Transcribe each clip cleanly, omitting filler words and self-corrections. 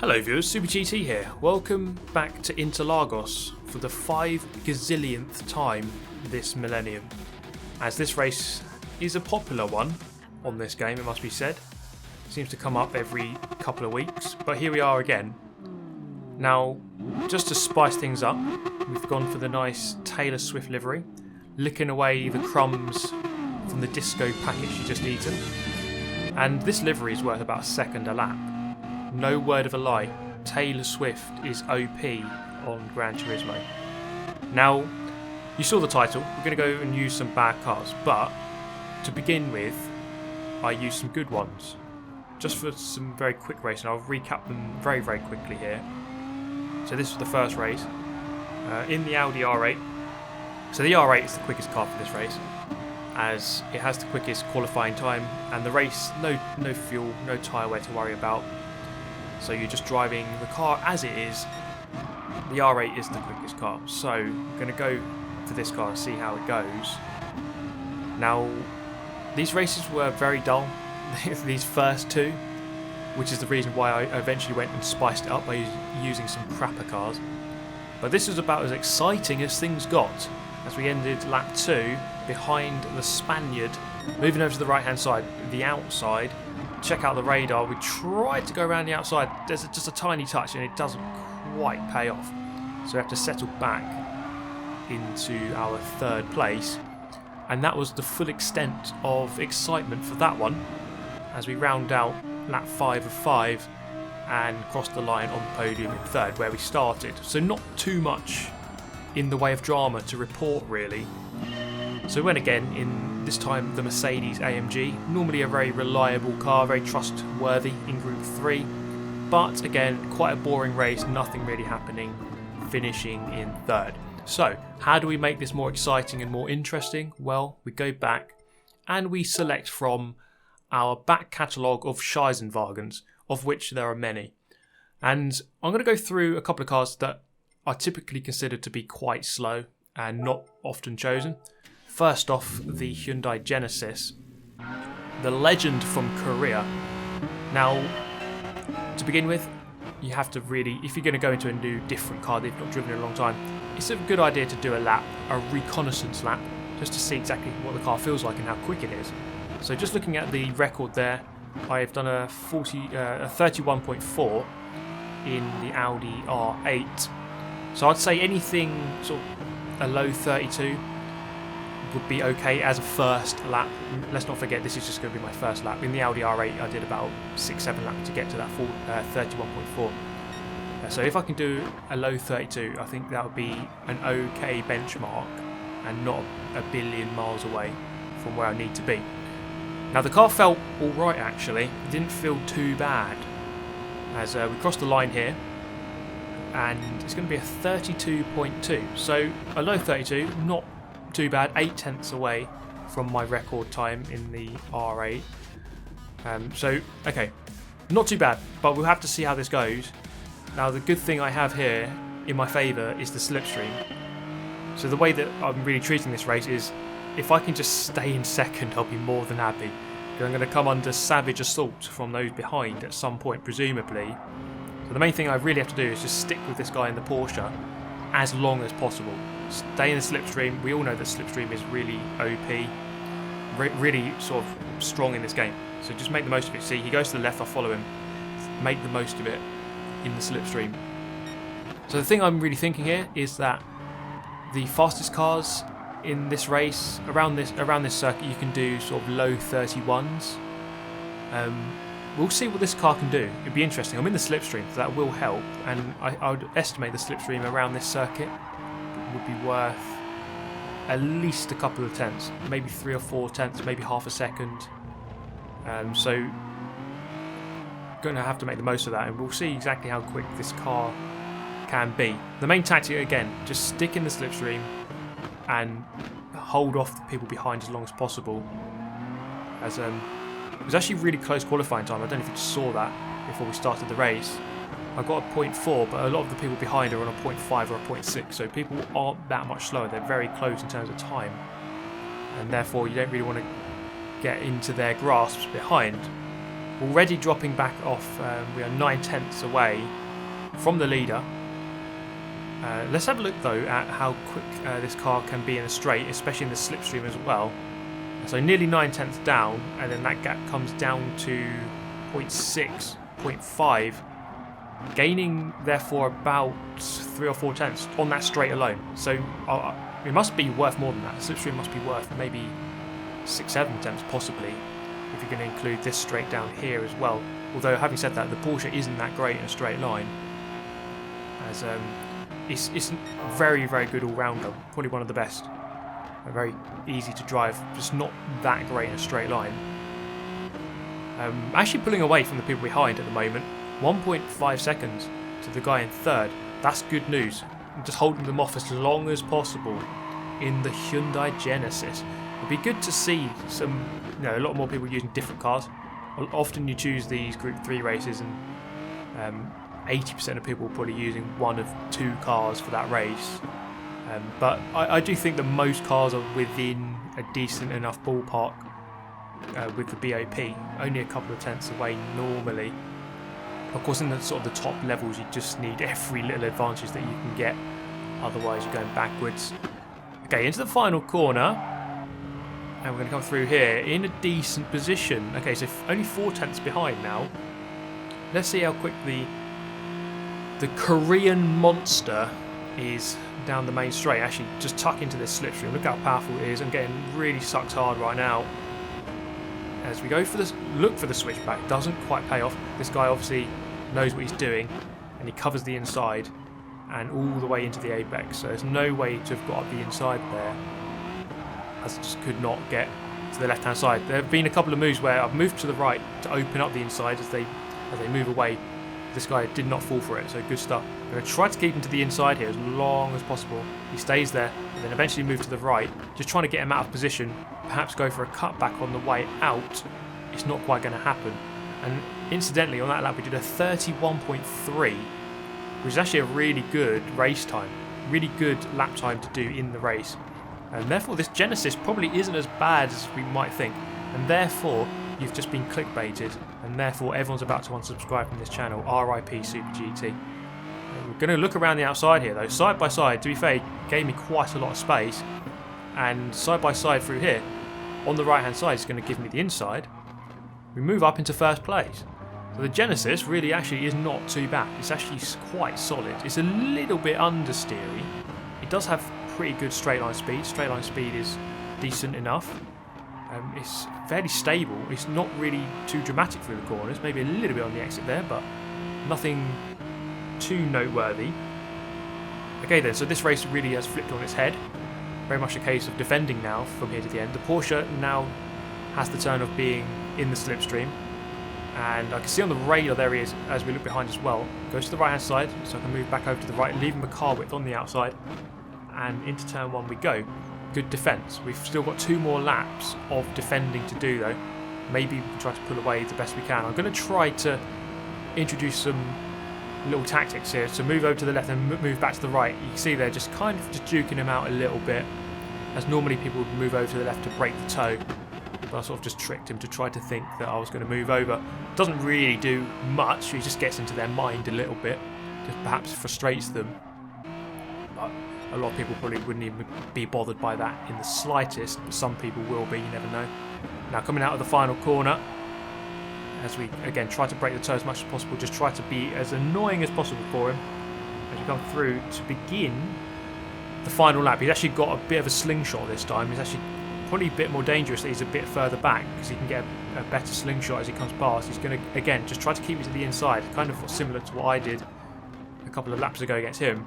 Hello viewers, Super GT here. Welcome back to Interlagos for the 5 gazillionth time this millennium. As this race is a popular one on this game, it must be said. Seems to come up every couple of weeks, but here we are again. Now, just to spice things up, we've gone for the nice Taylor Swift livery, licking away the crumbs from the disco packet she just eaten. And this livery is worth about a second a lap. No word of a lie, Taylor Swift is OP on Gran Turismo. Now, you saw the title, we're going to go and use some bad cars, but to begin with, I used some good ones. Just for some very quick racing, I'll recap them very quickly here. So this was the first race, in the Audi R8. So the R8 is the quickest car for this race, as it has the quickest qualifying time, and the race, no fuel, no tyre wear to worry about. So you're just driving the car as it is. The R8 is the quickest car, so I'm going to go for this car and see how it goes. Now, these races were very dull, these first two, which is the reason why I eventually went and spiced it up by using some crapper cars. But this was about as exciting as things got, as we ended lap 2 behind the Spaniard, moving over to the right hand side, the outside. Check out the radar. We tried to go around the outside. There's just a tiny touch and it doesn't quite pay off. So we have to settle back into our third place. And that was the full extent of excitement for that one, as we round out lap 5 of 5 and cross the line on the podium in third, where we started. So not too much in the way of drama to report, really. So we went again in, this time, the Mercedes AMG. Normally a very reliable car, very trustworthy in Group 3. But again, quite a boring race, nothing really happening, finishing in third. So, how do we make this more exciting and more interesting? Well, we go back and we select from our back catalogue of Scheißenwagens, of which there are many. And I'm going to go through a couple of cars that are typically considered to be quite slow and not often chosen. First off, the Hyundai Genesis, the legend from Korea. Now, to begin with, you have to really, if you're going to go into a new, different car that you've not driven in a long time, it's a good idea to do a lap, a reconnaissance lap, just to see exactly what the car feels like and how quick it is. So just looking at the record there, I've done a 31.4 in the Audi R8. So I'd say anything sort of a low 32 would be okay as a first lap. Let's not forget, this is just going to be my first lap. In the Audi R8 I did about 6-7 laps to get to that full 31.4. So if I can do a low 32, I think that would be an okay benchmark and not a billion miles away from where I need to be. Now the car felt alright actually, it didn't feel too bad. As we crossed the line here, and it's going to be a 32.2, so a low 32, not too bad, 8 tenths away from my record time in the R8. So, okay, not too bad, but we'll have to see how this goes. Now, the good thing I have here in my favour is the slipstream. So the way that I'm really treating this race is, if I can just stay in second, I'll be more than happy. Because I'm going to come under savage assault from those behind at some point, presumably. So the main thing I really have to do is just stick with this guy in the Porsche as long as possible. Stay in the slipstream. We all know that slipstream is really OP, really sort of strong in this game. So just make the most of it. See, he goes to the left, I'll follow him. Make the most of it in the slipstream. So the thing I'm really thinking here is that the fastest cars in this race, around this circuit, you can do sort of low 31s. We'll see what this car can do. It'd be interesting. I'm in the slipstream, so that will help. And I would estimate the slipstream around this circuit would be worth at least a couple of tenths, maybe 3 or 4 tenths, maybe half a second. So going to have to make the most of that, and we'll see exactly how quick this car can be. The main tactic, again, just stick in the slipstream and hold off the people behind as long as possible. As it was actually really close qualifying time. I don't know if you saw that before we started the race. I got a 0.4, but a lot of the people behind are on a 0.5 or a 0.6, so people aren't that much slower. They're very close in terms of time, and therefore you don't really want to get into their grasps behind. already dropping back off. We are 9/10 away from the leader. Let's have a look though at how quick this car can be in a straight, especially in the slipstream as well. So nearly 9/10 down, and then that gap comes down to 0.6, 0.5, gaining therefore about 3 or 4 tenths on that straight alone. So it must be worth more than that. The slipstream must be worth maybe 6-7 tenths possibly, if you're going to include this straight down here as well. Although having said that, the Porsche isn't that great in a straight line, as it's very, very good all-rounder, probably one of the best. Very easy to drive, just not that great in a straight line. Actually pulling away from the people behind at the moment, 1.5 seconds to the guy in third. That's good news. I'm just holding them off as long as possible in the Hyundai Genesis. It'd be good to see some, a lot more people using different cars. Often you choose these Group 3 races and 80% of people are probably using one of 2 cars for that race. But I do think that most cars are within a decent enough ballpark with the BOP, only a couple of tenths away normally. Of course, in the sort of the top levels, you just need every little advantage that you can get, otherwise you're going backwards. Okay, into the final corner, and we're going to come through here in a decent position. Okay, so only 4 tenths behind now. Let's see how quick the Korean monster is down the main straight. Actually, just tuck into this slipstream. Look how powerful it is. I'm getting really sucked hard right now. As we go for this, look for the switchback. Doesn't quite pay off. This guy obviously knows what he's doing, and he covers the inside and all the way into the apex. So there's no way to have got up the inside there, as I just could not get to the left-hand side. There have been a couple of moves where I've moved to the right to open up the inside as they move away. This guy did not fall for it, so good stuff. I'm going to try to keep him to the inside here as long as possible. He stays there, and then eventually move to the right, just trying to get him out of position, perhaps go for a cutback on the way out. It's not quite going to happen. And incidentally, on that lap we did a 31.3, which is actually a really good race time, really good lap time to do in the race. And therefore this Genesis probably isn't as bad as we might think, and therefore you've just been clickbaited, and therefore everyone's about to unsubscribe from this channel. RIP Super GT. We're going to look around the outside here though. Side by side, to be fair, gave me quite a lot of space, and side by side through here on the right hand side is going to give me the inside. We move up into first place. So the Genesis really actually is not too bad. It's actually quite solid. It's a little bit understeery. It does have pretty good straight line speed. Straight line speed is decent enough. It's fairly stable. It's not really too dramatic through the corners. Maybe a little bit on the exit there, but nothing too noteworthy. Okay then, so this race really has flipped on its head. Very much a case of defending now from here to the end. The Porsche now has the turn of being in the slipstream, and I can see on the radar there he is as we look behind as well. Goes to the right hand side, so I can move back over to the right, leaving the car width on the outside, and into turn 1 we go. Good defence. We've still got 2 more laps of defending to do though. Maybe we can try to pull away the best we can. I'm going to try to introduce some little tactics here. So move over to the left and move back to the right. You can see they're just kind of just duking him out a little bit, as normally people would move over to the left to break the toe. But I sort of just tricked him to try to think that I was going to move over. Doesn't really do much. He just gets into their mind a little bit. Just perhaps frustrates them. But a lot of people probably wouldn't even be bothered by that in the slightest, but some people will be, you never know. Now coming out of the final corner, as we again try to break the toe as much as possible, just try to be as annoying as possible for him as we come through to begin the final lap. He's actually got a bit of a slingshot this time. He's actually probably a bit more dangerous that he's a bit further back, because he can get a better slingshot as he comes past. He's going to again just try to keep it to the inside, kind of similar to what I did a couple of laps ago against him.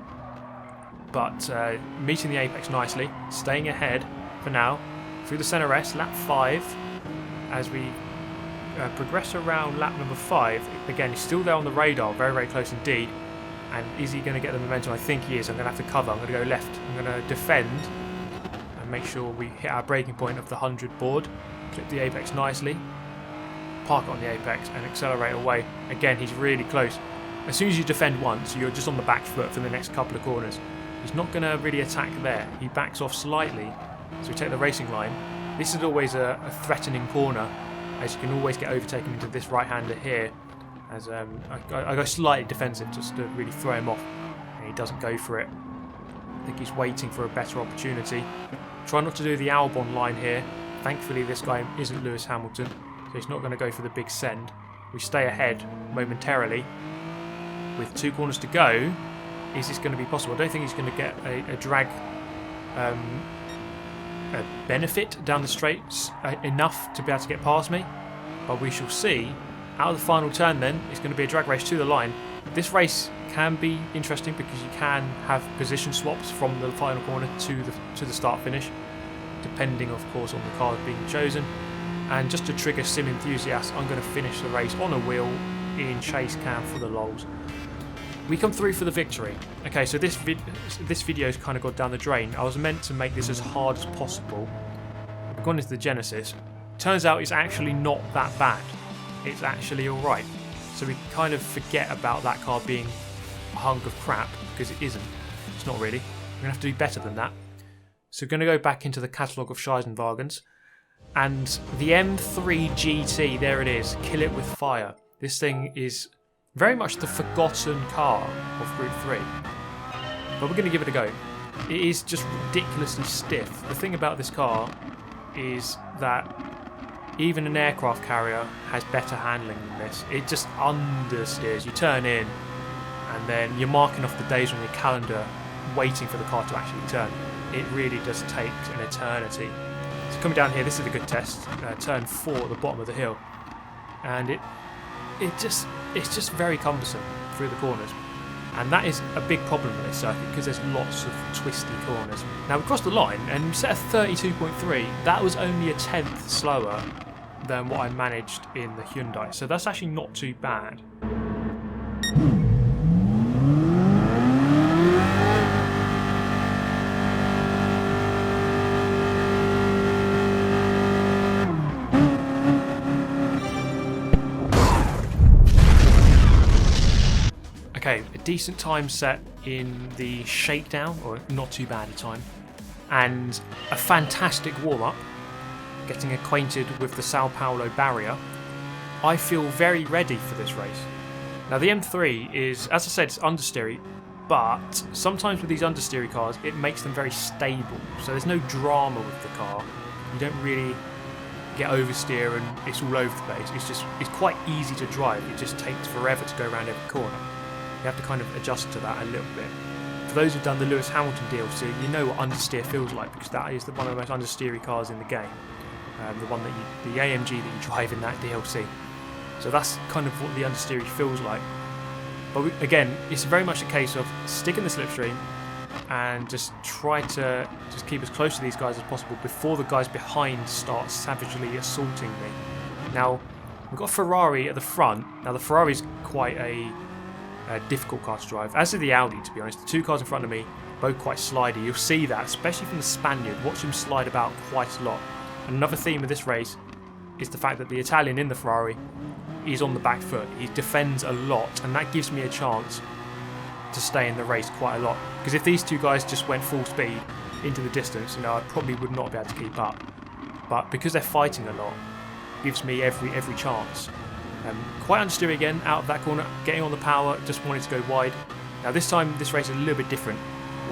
But meeting the apex nicely, staying ahead for now through the centre S, lap 5, as we progress around lap number 5. Again, he's still there on the radar, very, very close indeed. And is he going to get the momentum? I think he is. I'm going to have to cover. I'm going to go left. I'm going to defend and make sure we hit our breaking point of the 100 board. Clip the apex nicely, park it on the apex and accelerate away. Again, he's really close. As soon as you defend once, you're just on the back foot for the next couple of corners. He's not going to really attack there. He backs off slightly. So we take the racing line. This is always a threatening corner as you can always get overtaken into this right-hander here. As I go slightly defensive just to really throw him off, and he doesn't go for it. I think he's waiting for a better opportunity. Try not to do the Albon line here. Thankfully this guy isn't Lewis Hamilton, so he's not going to go for the big send. We stay ahead momentarily. With 2 corners to go, is this going to be possible? I don't think he's going to get a drag a benefit down the straights enough to be able to get past me, but we shall see. Out of the final turn then, it's going to be a drag race to the line. This race can be interesting because you can have position swaps from the final corner to the start finish, depending of course on the car being chosen. And just to trigger sim enthusiasts, I'm going to finish the race on a wheel in chase cam for the lols. We come through for the victory. Okay, so this video's kind of got down the drain. I was meant to make this as hard as possible. I've gone into the Genesis. Turns out it's actually not that bad. It's actually alright. So we kind of forget about that car being a hunk of crap, because it isn't. It's not really. We're going to have to do better than that. So we're going to go back into the catalogue of Scheisenwagens. And the M3 GT, there it is. Kill it with fire. This thing is very much the forgotten car of Group 3. But we're going to give it a go. It is just ridiculously stiff. The thing about this car is that even an aircraft carrier has better handling than this. It just understeers. You turn in and then you're marking off the days on your calendar waiting for the car to actually turn. It really does take an eternity. So coming down here, this is a good test. Turn 4 at the bottom of the hill. And it's just very cumbersome through the corners. And that is a big problem with this circuit because there's lots of twisty corners. Now we crossed the line and we set a 32.3. That was only a 10th slower than what I managed in the Hyundai. So that's actually not too bad. Okay, a decent time set in the shakedown, or not too bad a time, and a fantastic warm-up, getting acquainted with the Sao Paulo barrier. I feel very ready for this race. Now the M3 is, as I said, it's understeery, but sometimes with these understeery cars it makes them very stable, so there's no drama with the car. You don't really get oversteer and it's all over the place. It's quite easy to drive. It just takes forever to go around every corner. You have to kind of adjust to that a little bit. For those who've done the Lewis Hamilton DLC, you know what understeer feels like, because that is one of the most understeery cars in the game. The one that the AMG that you drive in that DLC. So that's kind of what the understeery feels like. But again, it's very much a case of stick in the slipstream and just try to just keep as close to these guys as possible before the guys behind start savagely assaulting me. Now, we've got a Ferrari at the front. Now the Ferrari's quite a difficult car to drive, as is the Audi, to be honest. The 2 cars in front of me, both quite slidey. You'll see that, especially from the Spaniard. Watch him slide about quite a lot. And another theme of this race is the fact that the Italian in the Ferrari is on the back foot. He defends a lot, and that gives me a chance to stay in the race quite a lot. Because if these 2 guys just went full speed into the distance, I probably would not be able to keep up. But because they're fighting a lot, it gives me every chance. Quite understeer again out of that corner, getting on the power, just wanted to go wide. Now this time this race is a little bit different.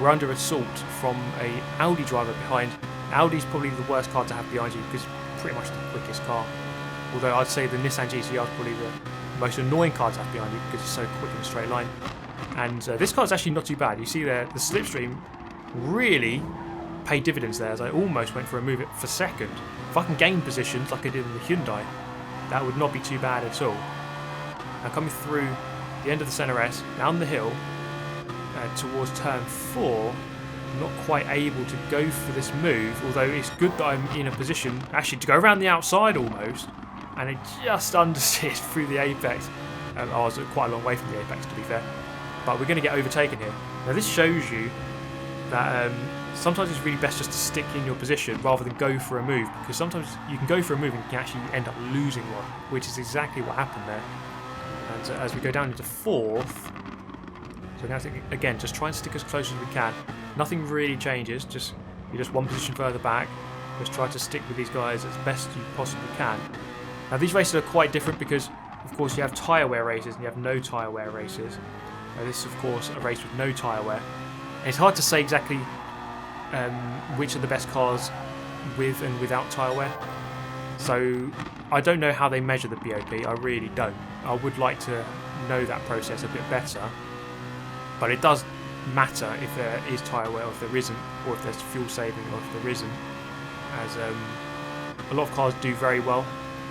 We're under assault from a Audi driver behind. Audi's probably the worst car to have behind you because it's pretty much the quickest car. Although I'd say the Nissan GT-R is probably the most annoying car to have behind you because it's so quick in a straight line. And this car is actually not too bad. You see there, the slipstream really paid dividends there, as I almost went for a move for second. If I can gain positions like I did in the Hyundai, that would not be too bad at all. Now coming through the end of the Centre S, down the hill, towards turn 4, I'm not quite able to go for this move, although it's good that I'm in a position actually to go around the outside almost, and it just understeered through the apex. I was quite a long way from the apex, to be fair, but we're going to get overtaken here. Now this shows you that sometimes it's really best just to stick in your position rather than go for a move, because sometimes you can go for a move and you can actually end up losing one, which is exactly what happened there. And as we go down into 4th, so we're going to, again, just try and stick as close as we can. Nothing really changes, you're just one position further back. Just try to stick with these guys as best you possibly can. Now these races are quite different because, of course, you have tyre wear races and you have no tyre wear races. Now, this is, of course, a race with no tyre wear. And it's hard to say exactly which are the best cars with and without tyre wear. So I don't know how they measure the BOP, I really don't. I would like to know that process a bit better. But it does matter if there is tyre wear or if there isn't, or if there's fuel saving or if there isn't. As a lot of cars do very well.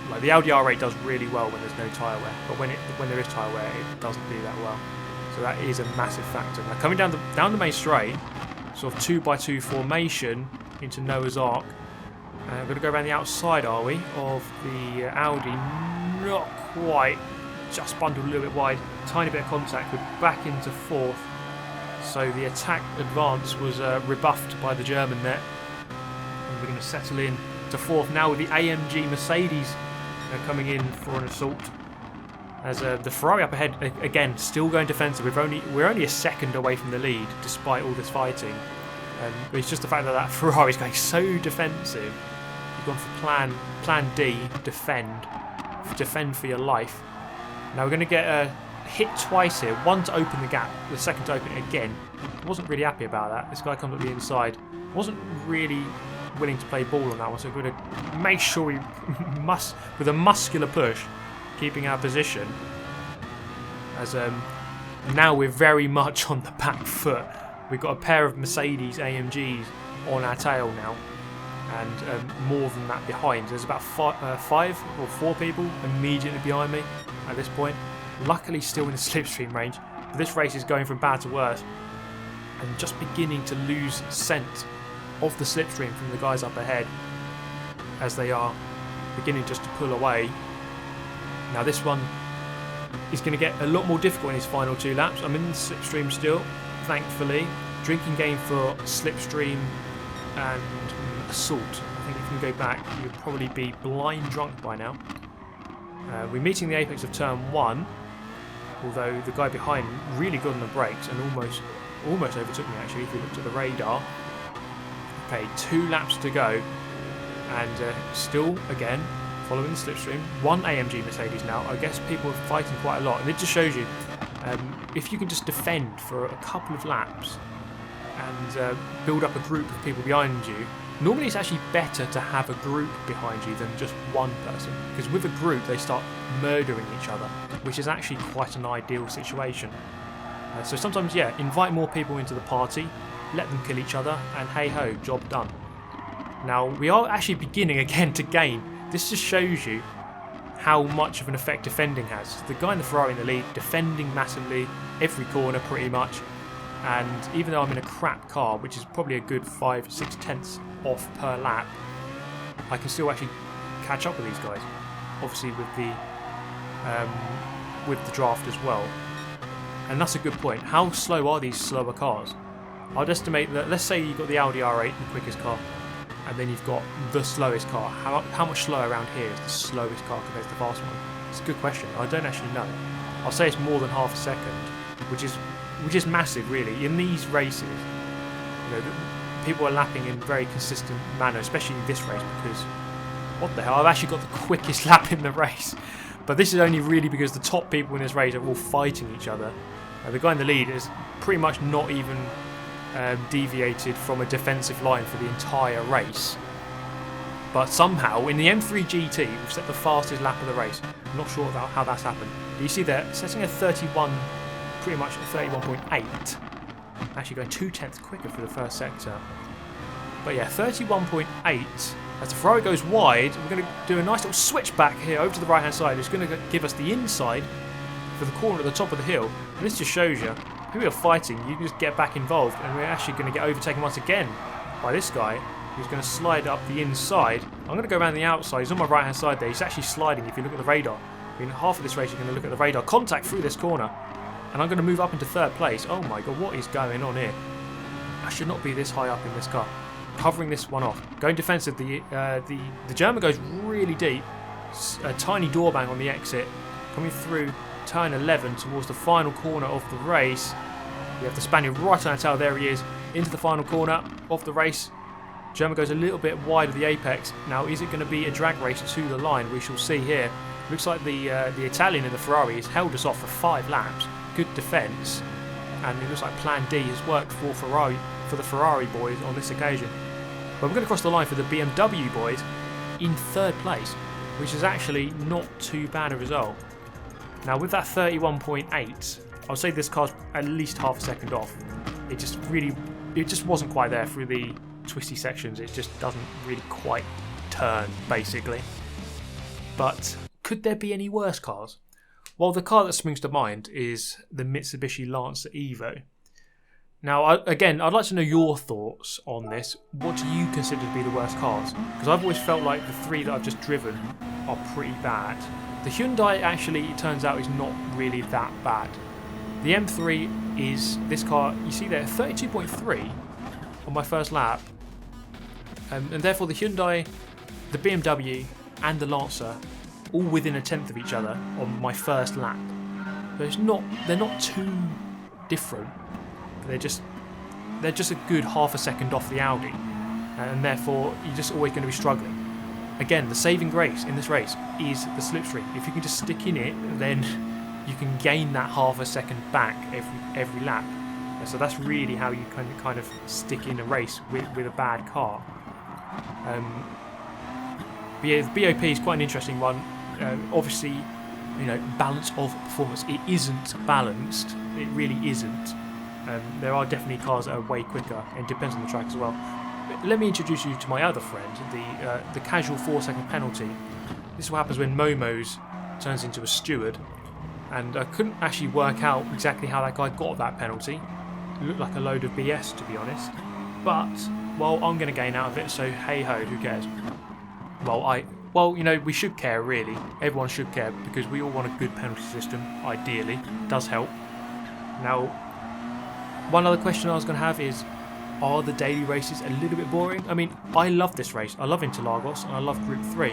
Like the Audi R8 does really well when there's no tyre wear, but when there is tyre wear, it doesn't do that well. So that is a massive factor. Now coming down the main straight, sort of 2x2 formation into Noah's Ark. We're going to go around the outside, are we, of the Audi? Not quite. Just bundled a little bit wide. Tiny bit of contact. We're back into fourth. So the attack advance was rebuffed by the German there. And we're going to settle in to fourth now with the AMG Mercedes coming in for an assault. As the Ferrari up ahead, again, still going defensive. We're only a second away from the lead, despite all this fighting. But it's just the fact that Ferrari is going so defensive. You've gone for plan D, defend for your life. Now we're going to get hit twice here. One to open the gap, the second to open it again. Wasn't really happy about that. This guy comes up the inside. Wasn't really willing to play ball on that one, so we're going to make sure we with a muscular push, keeping our position. As now we're very much on the back foot. We've got a pair of Mercedes AMGs on our tail now, and more than that behind. There's about 5 or 4 people immediately behind me at this point. Luckily still in the slipstream range, but this race is going from bad to worse and just beginning to lose scent of the slipstream from the guys up ahead as they are beginning just to pull away. Now this one is going to get a lot more difficult in his final 2 laps. I'm in the slipstream still, thankfully. Drinking game for slipstream and assault. I think if you can go back, you'd probably be blind drunk by now. We're meeting the apex of turn 1, although the guy behind really got on the brakes and almost overtook me actually if we looked at the radar. Okay, 2 laps to go, and still again following the slipstream. 1 AMG Mercedes now. I guess people are fighting quite a lot, and it just shows you if you can just defend for a couple of laps and build up a group of people behind you. Normally it's actually better to have a group behind you than just one person, because with a group they start murdering each other, which is actually quite an ideal situation. So sometimes, yeah, invite more people into the party, let them kill each other, and hey ho, job done. Now we are actually beginning again to gain. This just shows you how much of an effect defending has. The guy in the Ferrari in the lead, defending massively, every corner pretty much, and even though I'm in a crap car, which is probably a good 5-6 tenths off per lap, I can still actually catch up with these guys. Obviously with the draft as well. And that's a good point. How slow are these slower cars? I'd estimate that, let's say you've got the Audi R8, the quickest car, and then you've got the slowest car. How much slower around here is the slowest car compared to the fast one? It's a good question. I don't actually know. I'll say it's more than half a second, which is massive, really. In these races, you know, people are lapping in very consistent manner, especially in this race, because what the hell? I've actually got the quickest lap in the race. But this is only really because the top people in this race are all fighting each other. The guy in the lead is pretty much not even deviated from a defensive line for the entire race. But somehow, in the M3 GT, we've set the fastest lap of the race. I'm not sure about how that's happened. Do you see there, setting a 31, pretty much a 31.8. Actually going 2 tenths quicker for the first sector. But yeah, 31.8. As the Ferrari goes wide, we're going to do a nice little switch back here over to the right hand side. It's going to give us the inside for the corner at the top of the hill. And this just shows you, if we are fighting, you can just get back involved, and we're actually going to get overtaken once again by this guy who's going to slide up the inside. I'm going to go around the outside. He's on my right hand side there. He's actually sliding if you look at the radar. In half of this race you're going to look at the radar. Contact through this corner. And I'm going to move up into 3rd place. Oh my god, what is going on here? I should not be this high up in this car. Covering this one off. Going defensive. The German goes really deep. A tiny door bang on the exit. Coming through turn 11 towards the final corner of the race. We have the Spaniard right on our tail. There he is. Into the final corner of the race. German goes a little bit wide of the apex. Now, is it going to be a drag race to the line? We shall see here. Looks like the Italian in the Ferrari has held us off for 5 laps. Good defence, and it looks like Plan D has worked for the Ferrari boys on this occasion. But we're going to cross the line for the BMW boys in 3rd place, which is actually not too bad a result. Now, with that 31.8, I'll say this car's at least half a second off. It just wasn't quite there through the twisty sections. It just doesn't really quite turn, basically. But could there be any worse cars? Well, the car that springs to mind is the Mitsubishi Lancer Evo. Now, again, I'd like to know your thoughts on this. What do you consider to be the worst cars? Because I've always felt like the 3 that I've just driven are pretty bad. The Hyundai, actually, it turns out, is not really that bad. The M3 is this car, you see there, 32.3 on my first lap. And therefore the Hyundai, the BMW and the Lancer all within a tenth of each other on my first lap. But they're not too different. They're just a good half a second off the Audi, and therefore you're just always going to be struggling. Again, the saving grace in this race is the slipstream. If you can just stick in it, then you can gain that half a second back every lap. And so that's really how you can kind of stick in a race with a bad car. But yeah, the BOP is quite an interesting one. Obviously, balance of performance. It isn't balanced. It really isn't. There are definitely cars that are way quicker, and it depends on the track as well. But let me introduce you to my other friend, the casual 4-second penalty. This is what happens when Momo's turns into a steward, and I couldn't actually work out exactly how that guy got that penalty. It looked like a load of BS, to be honest. But, well, I'm going to gain out of it, so hey ho, who cares? Well, we should care, really. Everyone should care, because we all want a good penalty system, ideally. It does help. Now, one other question I was going to have is, are the daily races a little bit boring? I mean, I love this race. I love Interlagos, and I love Group 3.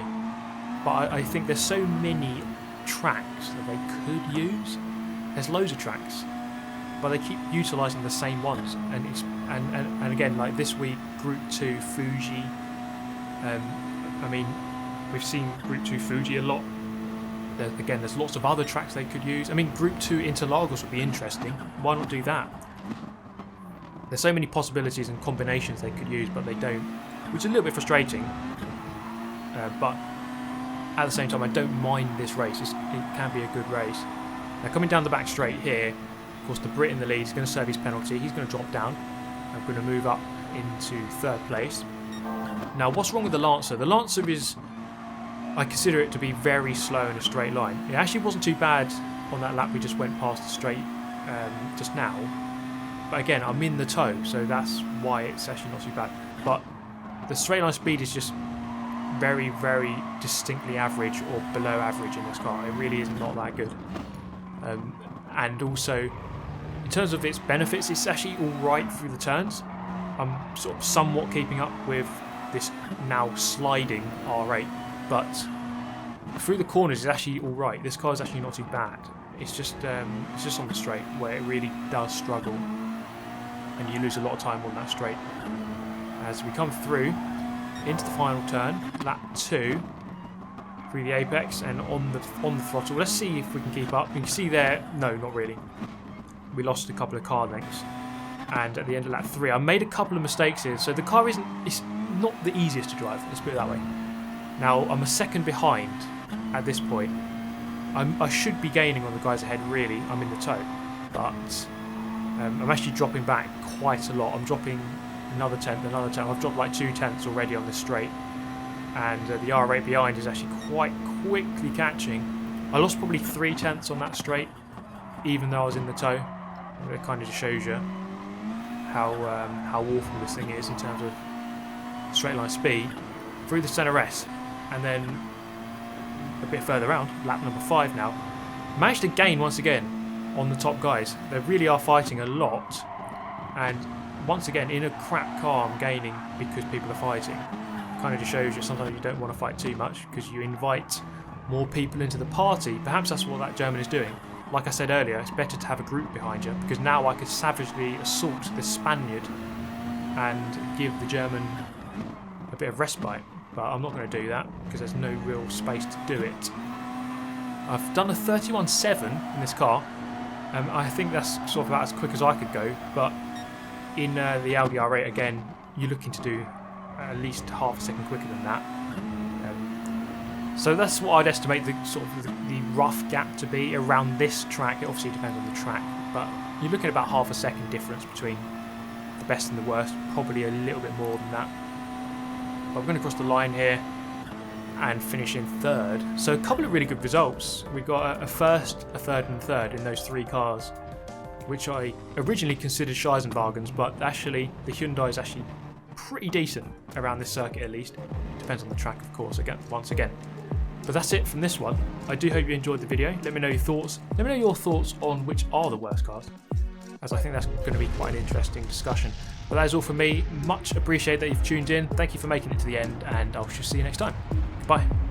But I think there's so many tracks that they could use. There's loads of tracks, but they keep utilising the same ones. And again, like this week, Group 2 Fuji. I mean, we've seen Group 2 Fuji a lot. Again, there's lots of other tracks they could use. I mean, Group 2 Interlagos would be interesting. Why not do that? There's so many possibilities and combinations they could use, but they don't, which is a little bit frustrating. But at the same time, I don't mind this race. It can be a good race. Now, coming down the back straight here, of course, the Brit in the lead is going to serve his penalty. He's going to drop down. I'm going to move up into 3rd place. Now, what's wrong with the Lancer? The Lancer is, I consider it to be very slow in a straight line. It actually wasn't too bad on that lap we just went past the straight just now. But again, I'm in the toe, so that's why it's actually not too bad. But the straight line speed is just very, very distinctly average or below average in this car. It really is not that good. And also, in terms of its benefits, it's actually alright through the turns. I'm sort of somewhat keeping up with this now sliding R8, but through the corners it's actually alright. This car is actually not too bad. It's just on the straight where it really does struggle, and you lose a lot of time on that straight. As we come through into the final turn, lap 2, through the apex and on the throttle. Let's see if we can keep up. You can see there, no, not really. We lost a couple of car lengths. And at the end of lap 3, I made a couple of mistakes here. So the car it's not the easiest to drive, let's put it that way. Now, I'm a second behind at this point. I should be gaining on the guys ahead, really. I'm in the toe. But I'm actually dropping back quite a lot. I'm dropping another tenth. I've dropped like 2 tenths already on this straight. And the R8 behind is actually quite quickly catching. I lost probably 3 tenths on that straight, even though I was in the toe. It kind of just shows you how awful this thing is in terms of straight line speed. Through the centre S, and then a bit further around, lap number 5 now. Managed to gain once again on the top guys. They really are fighting a lot, and once again in a crap car I'm gaining because people are fighting. Kind of just shows you sometimes you don't want to fight too much because you invite more people into the party. Perhaps that's what that German is doing. Like I said earlier, it's better to have a group behind you, because now I could savagely assault this Spaniard and give the German a bit of respite, but I'm not going to do that because there's no real space to do it. I've done a 31.7 in this car. I think that's sort of about as quick as I could go, but in the Audi R8 again, you're looking to do at least half a second quicker than that. So that's what I'd estimate the sort of the rough gap to be around this track. It obviously depends on the track, but you're looking at about half a second difference between the best and the worst, probably a little bit more than that. But we're going to cross the line here and finish in third. So a couple of really good results. We got a first, a third and a third in those three cars, which I originally considered Scheisenwagens, but actually the Hyundai is actually pretty decent around this circuit at least. Depends on the track, of course, once again. But that's it from this one. I do hope you enjoyed the video. Let me know your thoughts. Let me know your thoughts on which are the worst cars, as I think that's going to be quite an interesting discussion. But that is all from me. Much appreciate that you've tuned in. Thank you for making it to the end, and I shall see you next time. Bye.